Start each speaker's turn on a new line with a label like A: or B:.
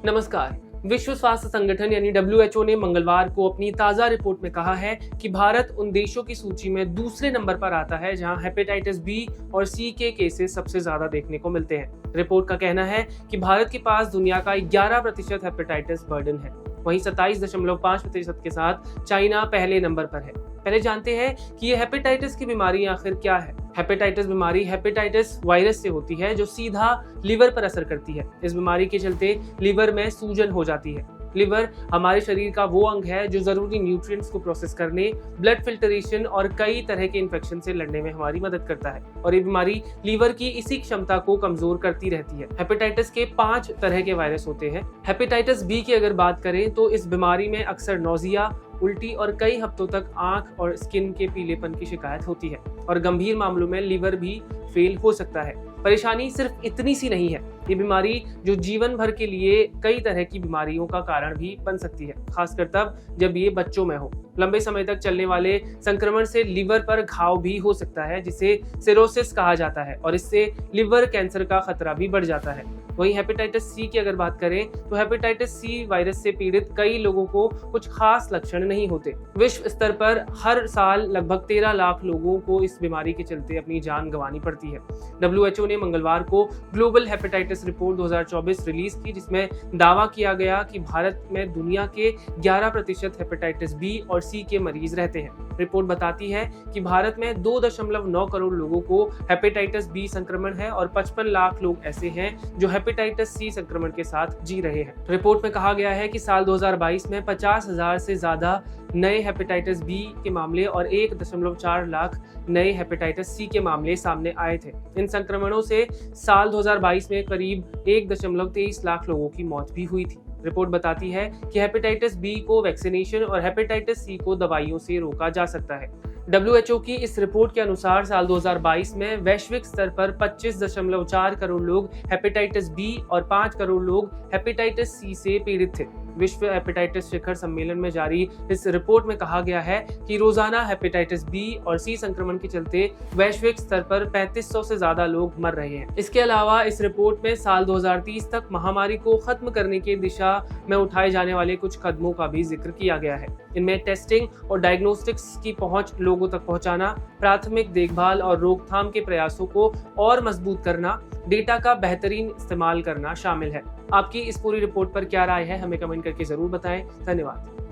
A: नमस्कार। विश्व स्वास्थ्य संगठन यानी WHO ने मंगलवार को अपनी ताजा रिपोर्ट में कहा है कि भारत उन देशों की सूची में दूसरे नंबर पर आता है जहां हेपेटाइटिस बी और सी के केसेस सबसे ज्यादा देखने को मिलते हैं। रिपोर्ट का कहना है कि भारत के पास दुनिया का 11% हेपेटाइटिस बर्डन है, वहीं 27.5% के साथ चाइना पहले नंबर पर है। पहले जानते हैं कि ये हेपेटाइटिस की बीमारी आखिर क्या है। हेपेटाइटिस बीमारी हेपेटाइटिस वायरस से होती है जो सीधा लिवर पर असर करती है। इस बीमारी के चलते लिवर में सूजन हो जाती है। लिवर हमारे शरीर का वो अंग है जो जरूरी न्यूट्रिएंट्स को प्रोसेस करने, ब्लड फिल्टरेशन और कई तरह के इन्फेक्शन से लड़ने में हमारी मदद करता है और ये बीमारी लीवर की इसी क्षमता को कमजोर करती रहती है। हेपेटाइटिस के 5 तरह के वायरस होते हैं। हेपेटाइटिस बी की अगर बात करें तो इस बीमारी में अक्सर नौजिया, उल्टी और कई हफ्तों तक आंख और स्किन के पीलेपन की शिकायत होती है और गंभीर मामलों में लिवर भी फेल हो सकता है। परेशानी सिर्फ इतनी सी नहीं है, ये बीमारी जो जीवन भर के लिए कई तरह की बीमारियों का कारण भी बन सकती है, खासकर तब जब ये बच्चों में हो। लंबे समय तक चलने वाले संक्रमण से लिवर पर घाव भी हो सकता है जिसे सिरोसिस कहा जाता है और इससे लिवर कैंसर का खतरा भी बढ़ जाता है। वहीं हेपेटाइटिस सी की अगर बात करें तो हेपेटाइटिस सी वायरस से पीड़ित कई लोगों को कुछ खास लक्षण नहीं होते। विश्व स्तर पर हर साल लगभग 13 लाख लोगों को इस बीमारी के चलते अपनी जान गंवानी पड़ती है। WHO ने मंगलवार को ग्लोबल हेपेटाइटिस रिपोर्ट 2024 रिलीज की, जिसमें दावा किया गया कि भारत में दुनिया के 11% हेपेटाइटिस बी और सी के मरीज रहते हैं। रिपोर्ट बताती है कि भारत में 2.9 करोड़ लोगों को हेपेटाइटिस बी संक्रमण है और 55 लाख लोग ऐसे हैं जो हेपेटाइटिस सी संक्रमण के साथ जी रहे हैं। रिपोर्ट में कहा गया है कि साल 2022 में 50,000 से ज्यादा नए हेपेटाइटिस बी के मामले और 1.4 लाख नए हेपेटाइटिस सी के मामले सामने आए थे। इन संक्रमणों से साल 2022 में करीब 1.23 लाख लोगों की मौत भी हुई थी। रिपोर्ट बताती है कि हेपेटाइटिस बी को वैक्सीनेशन और हेपेटाइटिस सी को दवाइयों से रोका जा सकता है। WHO की इस रिपोर्ट के अनुसार साल 2022 में वैश्विक स्तर पर 25.4 करोड़ लोग हेपेटाइटिस बी और 5 करोड़ लोग हेपेटाइटिस सी से पीड़ित थे। विश्व हेपेटाइटिस शिखर सम्मेलन में जारी इस रिपोर्ट में कहा गया है कि रोजाना हेपेटाइटिस बी और सी संक्रमण के चलते वैश्विक स्तर पर 3500 से ज्यादा लोग मर रहे हैं। इसके अलावा इस रिपोर्ट में साल 2030 तक महामारी को खत्म करने की दिशा में उठाए जाने वाले कुछ कदमों का भी जिक्र किया गया है। इनमें टेस्टिंग और डायग्नोस्टिक्स की पहुंच लोगों तक पहुंचाना, प्राथमिक देखभाल और रोकथाम के प्रयासों को और मजबूत करना, डेटा का बेहतरीन इस्तेमाल करना शामिल है। आपकी इस पूरी रिपोर्ट पर क्या राय है, हमें कमेंट करके जरूर बताएं। धन्यवाद।